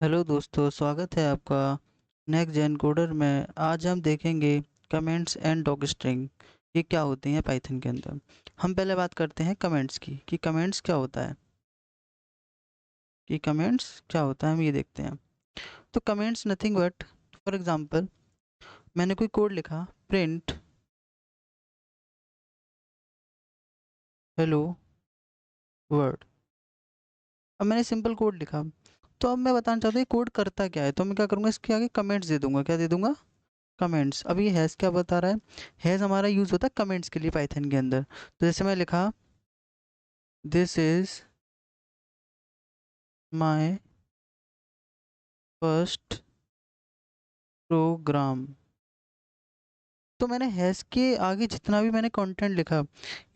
Hello दोस्तों, स्वागत है आपका नेक्स्ट जेन कोडर में। आज हम देखेंगे कमेंट्स एंड डॉग स्ट्रिंग, ये क्या होते हैं पाइथन के अंदर। हम पहले बात करते हैं कमेंट्स की कि कमेंट्स क्या होता है। हम ये देखते हैं। तो comments nothing but, for example, मैंने कोई कोड लिखा, प्रिंट हेलो वर्ड। अब मैंने सिंपल कोड लिखा, तो अब मैं बताना चाहता हूँ कोड करता क्या है। तो मैं क्या करूँगा, इसके आगे कमेंट्स दे दूंगा। क्या दे दूंगा? कमेंट्स। अब ये हैज़ क्या बता रहा है? हैज़ हमारा यूज़ होता है कमेंट्स के लिए पाइथन के अंदर। तो जैसे मैं लिखा, this is my first program. तो मैंने हैज़ के आगे जितना भी मैंने कंटेंट लिखा,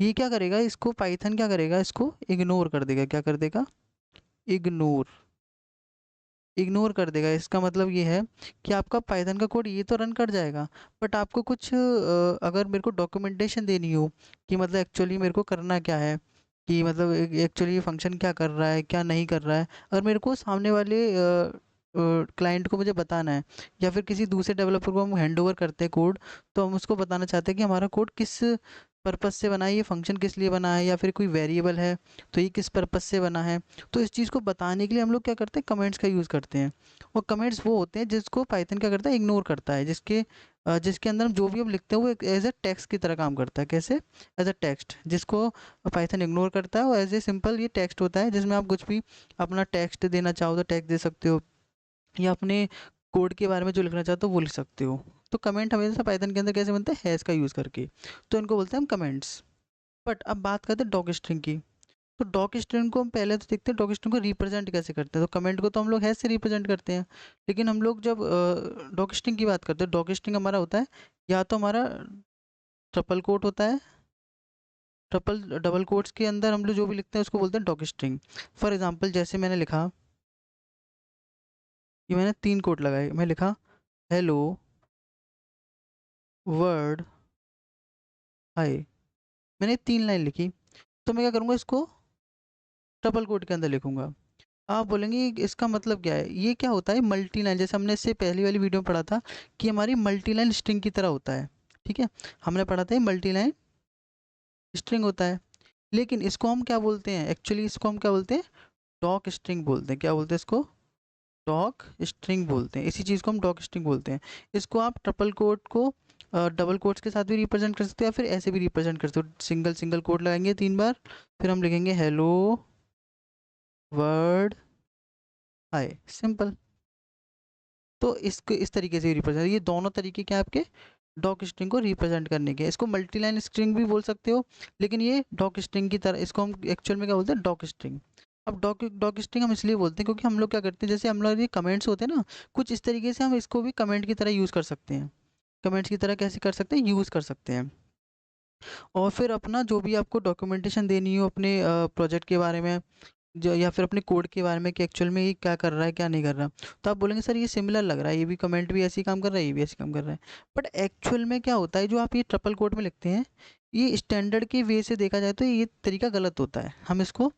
ये क्या करेगा, इसको पाइथन क्या करेगा, इसको इग्नोर कर देगा। क्या कर देगा? इग्नोर। इग्नोर कर देगा। इसका मतलब ये है कि आपका पाइथन का कोड ये तो रन कर जाएगा, बट आपको कुछ अगर मेरे को डॉक्यूमेंटेशन देनी हो कि मतलब एक्चुअली मेरे को करना क्या है, कि मतलब एक्चुअली ये फंक्शन क्या कर रहा है, क्या नहीं कर रहा है, और मेरे को सामने वाले क्लाइंट को मुझे बताना है, या फिर किसी दूसरे डेवलपर को हम हैंड ओवर करते हैं कोड, तो हम उसको बताना चाहते हैं कि हमारा कोड किस पर्पस से बना है, ये फंक्शन किस लिए बना है, या फिर कोई वेरिएबल है तो ये किस पर्पस से बना है। तो इस चीज़ को बताने के लिए हम लोग क्या करते हैं, कमेंट्स का यूज़ करते हैं। और कमेंट्स वो होते हैं जिसको पाइथन क्या करता है, इग्नोर करता है, जिसके अंदर हम जो भी हम लिखते हैं वो एक एज ए टेक्स्ट की तरह काम करता है। कैसे? एज अ टेक्स्ट, जिसको पाइथन इग्नोर करता है, और एज ए सिंपल ये टेक्स्ट होता है जिसमें आप कुछ भी अपना टेक्स्ट देना चाहो तो टेक्स्ट दे सकते हो, या अपने कोड के बारे में जो लिखना चाहते हो वो लिख सकते हो। तो कमेंट हमेशा पाइथन के अंदर कैसे बनता है, हैज़ का यूज़ करके। तो इनको बोलते हैं हम कमेंट्स। बट अब बात करते हैं डॉग स्ट्रिंग की। तो डॉग स्ट्रिंग को हम पहले तो देखते हैं, डॉग स्ट्रिंग को रिप्रेजेंट कैसे करते हैं। तो कमेंट को तो हम लोग हैश से रिप्रेजेंट करते हैं, लेकिन हम लोग जब डॉग स्ट्रिंग की बात करते हैं, डॉग स्ट्रिंग हमारा होता है, या तो हमारा ट्रिपल कोट होता है, ट्रिपल डबल कोट्स के अंदर हम लोग जो भी लिखते हैं उसको बोलते हैं डॉग स्ट्रिंग। फॉर एग्जाम्पल, जैसे मैंने लिखा, ये मैंने 3 कोट लगाए, मैं लिखा हेलो वर्ड हाय। मैंने 3 लाइन लिखी, तो मैं क्या करूँगा, इसको ट्रिपल कोट के अंदर लिखूंगा। आप बोलेंगे इसका मतलब क्या है? ये क्या होता है, मल्टी लाइन। जैसे हमने इससे पहली वाली वीडियो में पढ़ा था कि हमारी मल्टी लाइन स्ट्रिंग की तरह होता है। ठीक है, हमने पढ़ा था मल्टी लाइन स्ट्रिंग होता है। लेकिन इसको हम क्या बोलते हैं, एक्चुअली इसको हम क्या बोलते हैं, डॉक स्ट्रिंग बोलते हैं। क्या बोलते हैं इसको? डॉक स्ट्रिंग बोलते हैं। इसी चीज़ को हम डॉक स्ट्रिंग बोलते हैं। इसको आप ट्रिपल कोट को डबल कोट्स के साथ भी रिप्रेजेंट कर सकते हो, या फिर ऐसे भी रिप्रेजेंट कर सकते हो। सिंगल सिंगल कोट लगाएंगे 3 बार, फिर हम लिखेंगे हेलो वर्ड हाय, सिंपल। तो इसको इस तरीके से रिप्रेजेंट, ये दोनों तरीके के आपके डॉक स्ट्रिंग को रिप्रेजेंट करने के। इसको मल्टी लाइन स्ट्रिंग भी बोल सकते हो, लेकिन ये डॉक स्ट्रिंग की तरह, इसको हम एक्चुअल में क्या बोलते हैं, डॉक स्ट्रिंग। अब डॉक डॉक स्ट्रिंग हम इसलिए बोलते हैं क्योंकि हम लोग क्या करते हैं, जैसे हम लोग ये कमेंट्स होते हैं ना, कुछ इस तरीके से हम इसको भी कमेंट की तरह यूज़ कर सकते हैं। कमेंट्स की तरह कैसे कर सकते हैं, यूज़ कर सकते हैं। और फिर अपना जो भी आपको डॉक्यूमेंटेशन देनी हो अपने प्रोजेक्ट के बारे में, जो या फिर अपने कोड के बारे में कि एक्चुअल में ये क्या कर रहा है, क्या नहीं कर रहा, तो आप बोलेंगे सर ये सिमिलर लग रहा है, ये भी कमेंट भी ऐसे ही काम कर रहा है, ये भी ऐसे काम कर रहा है। बट एक्चुअल में क्या होता है, जो आप ये ट्रिपल कोड में लिखते हैं, ये स्टैंडर्ड के वे से देखा जाए तो ये तरीका गलत होता है। हम इसको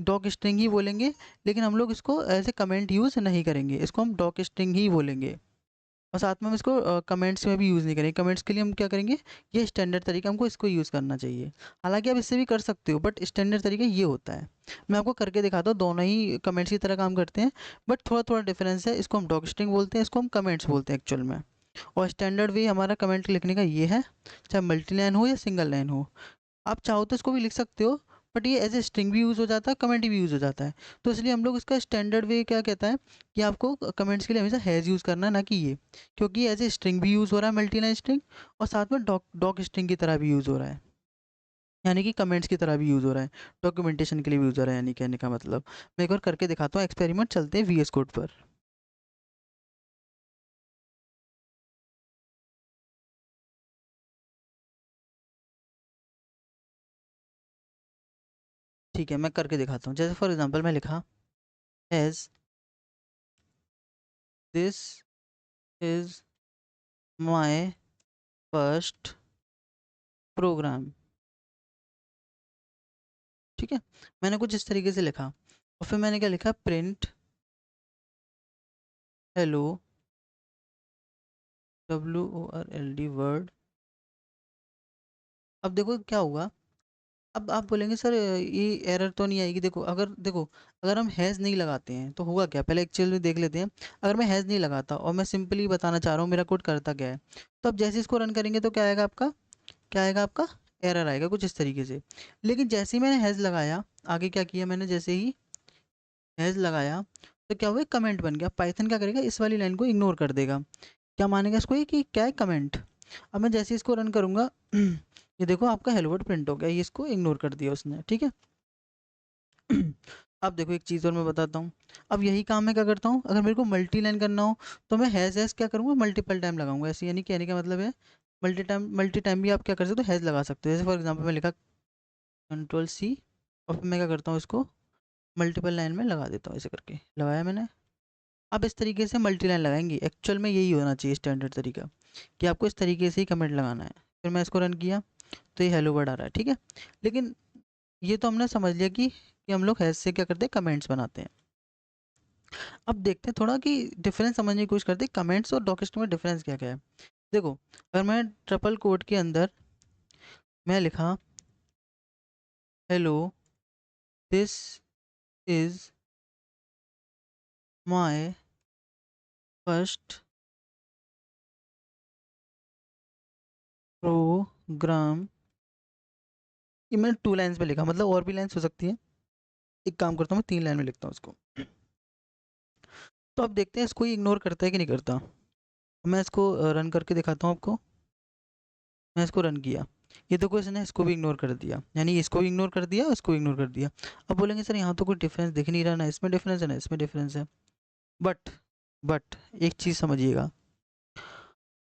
डॉक स्ट्रिंग ही बोलेंगे, लेकिन हम लोग इसको एज ए कमेंट यूज़ नहीं करेंगे, इसको हम डॉक स्ट्रिंग ही बोलेंगे। और साथ में हम इसको कमेंट्स में भी यूज़ नहीं करेंगे। कमेंट्स के लिए हम क्या करेंगे, ये स्टैंडर्ड तरीका हमको इसको यूज़ करना चाहिए। हालाँकि आप इससे भी कर सकते हो, बट स्टैंडर्ड तरीका ये होता है। मैं आपको करके दिखाता हूँ, दोनों ही कमेंट्स की तरह काम करते हैं, बट थोड़ा-थोड़ा डिफरेंस है। इसको हम डॉक स्ट्रिंग बोलते हैं, इसको हम कमेंट्स बोलते हैं एक्चुअल में। और स्टैंडर्ड वे हमारा कमेंट लिखने का ये है, चाहे मल्टी लाइन हो या सिंगल लाइन हो। आप चाहो तो इसको भी लिख सकते हो, बट ये एज ए स्ट्रिंग भी यूज़ हो जाता है, कमेंट भी यूज़ हो जाता है। तो इसलिए हम लोग इसका स्टैंडर्ड वे क्या कहता है कि आपको कमेंट्स के लिए हमेशा हैज़ यूज़ करना है, ना कि ये। क्योंकि एज ए स्ट्रिंग भी यूज़ हो रहा है, मल्टी लाइन स्ट्रिंग, और साथ में डॉक डॉक स्ट्रिंग की तरह भी यूज़ हो रहा है, यानी कि कमेंट्स की तरह भी यूज़ हो रहा है, डॉक्यूमेंटेशन के लिए भी यूज़ हो रहा है, यानी कहने का मतलब। मैं एक बार करके दिखाता हूँ एक्सपेरिमेंट, चलते हैं वीएस कोड पर। ठीक है, मैं करके दिखाता हूँ। जैसे फॉर एग्जाम्पल मैं लिखा, as this is my first program. ठीक है, मैंने कुछ इस तरीके से लिखा, और फिर मैंने क्या लिखा, प्रिंट हेलो WORLD वर्ड। अब देखो क्या हुआ। अब आप बोलेंगे सर ये एरर तो नहीं आएगी। देखो अगर हम हैज़ नहीं लगाते हैं तो होगा क्या, पहले एक्चुअल में देख लेते हैं। अगर मैं हैज़ नहीं लगाता और मैं सिंपली बताना चाह रहा हूँ मेरा कोड करता क्या है, तो अब जैसे इसको रन करेंगे तो क्या आएगा आपका, क्या आएगा आपका, एरर आएगा कुछ इस तरीके से। लेकिन जैसे ही मैंने हैज़ लगाया, आगे क्या किया मैंने, जैसे ही हैज़ लगाया तो क्या हुआ, कमेंट बन गया। पाइथन क्या करेगा, इस वाली लाइन को इग्नोर कर देगा। क्या मानेगा इसको, ये कि क्या है, कमेंट। अब मैं जैसे इसको रन करूँगा ये देखो आपका हेलो वर्ड प्रिंट हो गया, ये इसको इग्नोर कर दिया उसने, ठीक है। अब देखो एक चीज़ और मैं बताता हूँ। अब यही काम मैं क्या करता हूँ, अगर मेरे को मल्टी लाइन करना हो तो मैं हैज़ क्या करूँगा, मल्टीपल टाइम लगाऊंगा ऐसे, यानी कहने का मतलब है मल्टी टाइम भी आप क्या कर सकते हो, हैज़ लगा सकते हो। जैसे फॉर एग्जाम्पल मैं लिखा Ctrl+C और फिर मैं क्या करता हूँ, इसको मल्टीपल लाइन में लगा देता हूँ, ऐसे करके लगाया मैंने। आप इस तरीके से मल्टी लाइन लगाएंगे, एक्चुअल में यही होना चाहिए स्टैंडर्ड तरीका, कि आपको इस तरीके से ही कमेंट लगाना है। फिर मैं इसको रन किया तो ये हेलो वर्ड आ रहा है, ठीक है। लेकिन ये तो हमने समझ लिया कि हम लोग हैश से क्या करते हैं, कमेंट्स बनाते हैं। अब देखते हैं थोड़ा कि डिफरेंस समझने की कोशिश करते हैं, कमेंट्स और डॉकस्ट्रिंग में डिफरेंस क्या क्या है। देखो अगर मैं ट्रिपल कोट के अंदर मैं लिखा hello this is my first program, ये मैंने 2 लाइन्स में लिखा, मतलब और भी लाइन्स हो सकती है। एक काम करता हूँ मैं 3 लाइन में लिखता हूँ इसको। तो अब देखते हैं इसको ये इग्नोर करता है कि नहीं करता। मैं इसको रन करके दिखाता हूँ आपको। मैं इसको रन किया, ये देखो इसने इसको भी इग्नोर कर दिया, यानी इसको भी इग्नोर कर दिया, इसको भी इग्नोर कर दिया। अब बोलेंगे सर यहाँ तो कोई डिफरेंस दिख नहीं रहा, ना इसमें डिफरेंस है ना इसमें डिफरेंस है। बट बट एक चीज़ समझिएगा,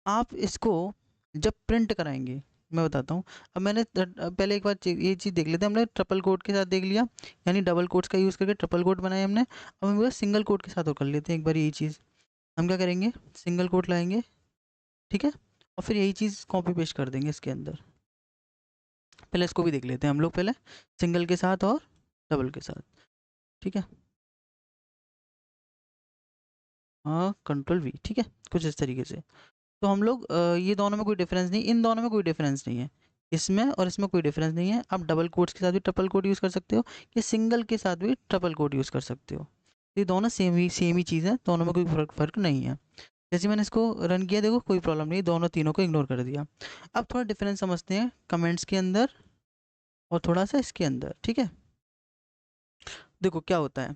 आप इसको जब प्रिंट कराएंगे, मैं बताता हूँ। अब मैंने पहले एक बार ये चीज़ देख लेते हैं, हमने ट्रिपल कोट के साथ देख लिया, यानी डबल कोट्स का यूज़ करके ट्रिपल कोट बनाए हमने। अब हम सिंगल कोट के साथ और कर लेते हैं एक बार यही चीज़। हम क्या करेंगे, सिंगल कोट लाएंगे, ठीक है, और फिर यही चीज़ कॉपी पेस्ट कर देंगे इसके अंदर। पहले इसको भी देख लेते हैं हम लोग, पहले सिंगल के साथ और डबल के साथ, ठीक है। हाँ Ctrl+V, ठीक है, कुछ इस तरीके से। तो हम लोग ये दोनों में कोई डिफरेंस नहीं, इन दोनों में कोई डिफरेंस नहीं है, इसमें और इसमें कोई डिफरेंस नहीं है। आप डबल कोट्स के साथ भी ट्रिपल कोट यूज़ कर सकते हो, या सिंगल के साथ भी ट्रिपल कोट यूज़ कर सकते हो। ये दोनों सेम ही चीज़ है, दोनों में कोई फ़र्क नहीं है। जैसे मैंने इसको रन किया, देखो कोई प्रॉब्लम नहीं, दोनों तीनों को इग्नोर कर दिया। अब थोड़ा डिफरेंस समझते हैं कमेंट्स के अंदर और थोड़ा सा इसके अंदर, ठीक है। देखो क्या होता है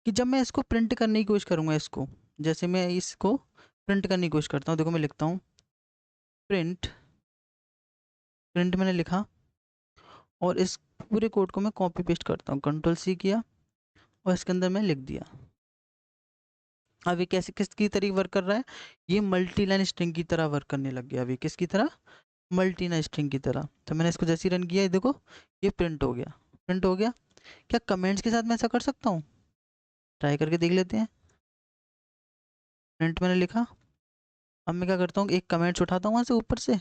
कि जब मैं इसको प्रिंट करने की कोशिश करूँगा, इसको जैसे मैं इसको प्रिंट करने की कोशिश करता हूँ, देखो मैं लिखता हूँ प्रिंट, प्रिंट मैंने लिखा और इस पूरे कोड को मैं कॉपी पेस्ट करता हूँ, Ctrl+C किया और इसके अंदर मैं लिख दिया। अब ये कैसे किसकी तरह वर्क कर रहा है, ये मल्टी लाइन स्ट्रिंग की तरह वर्क करने लग गया। अभी किसकी तरह, मल्टी लाइन स्ट्रिंग की तरह। तो मैंने इसको जैसे ही रन किया, ये देखो ये प्रिंट हो गया, प्रिंट हो गया। क्या कमेंट्स के साथ मैं ऐसा कर सकता हूँ, ट्राई करके देख लेते हैं। प्रिंट मैंने लिखा, अब मैं क्या करता हूँ, एक कमेंट्स उठाता हूँ वहाँ से ऊपर से,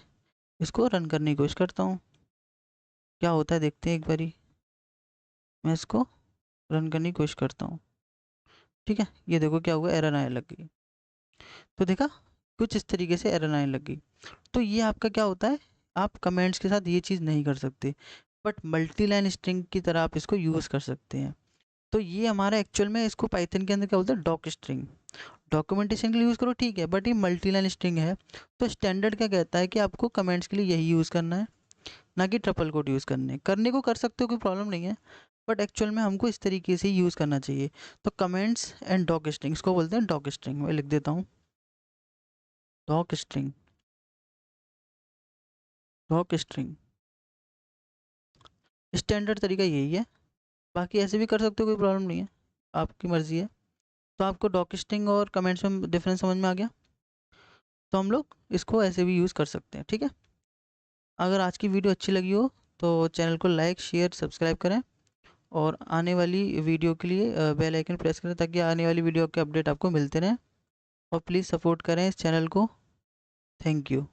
इसको रन करने की कोशिश करता हूँ, क्या होता है देखते हैं एक बारी। मैं इसको रन करने की कोशिश करता हूँ, ठीक है। ये देखो क्या हुआ, एरर आने लग गई। तो देखा, कुछ इस तरीके से एरर आने लग गई। तो ये आपका क्या होता है, आप कमेंट्स के साथ ये चीज़ नहीं कर सकते, बट मल्टी लाइन स्ट्रिंग की तरह आप इसको यूज़ कर सकते हैं। तो ये हमारा एक्चुअल में इसको पाइथन के अंदर क्या बोलते हैं, डॉक स्ट्रिंग। डॉक्यूमेंटेशन के लिए यूज़ करो ठीक है, बट ये मल्टी लाइन स्ट्रिंग है। तो स्टैंडर्ड क्या कहता है कि आपको कमेंट्स के लिए यही यूज़ करना है, ना कि ट्रिपल कोट यूज़ करने को कर सकते हो, कोई प्रॉब्लम नहीं है, बट एक्चुअल में हमको इस तरीके से यूज़ करना चाहिए। तो कमेंट्स एंड डॉक स्ट्रिंग, इसको बोलते हैं डॉक स्ट्रिंग। मैं लिख देता हूँ doc string, doc string standard तरीका यही है। बाकी ऐसे भी कर सकते हो, कोई प्रॉब्लम नहीं है, आपकी मर्ज़ी है। तो आपको डॉक स्ट्रिंग और कमेंट्स में डिफरेंस समझ में आ गया। तो हम लोग इसको ऐसे भी यूज़ कर सकते हैं, ठीक है। अगर आज की वीडियो अच्छी लगी हो तो चैनल को लाइक शेयर सब्सक्राइब करें, और आने वाली वीडियो के लिए बेल आइकन प्रेस करें, ताकि आने वाली वीडियो के अपडेट आपको मिलते रहें। और प्लीज़ सपोर्ट करें इस चैनल को। Thank you.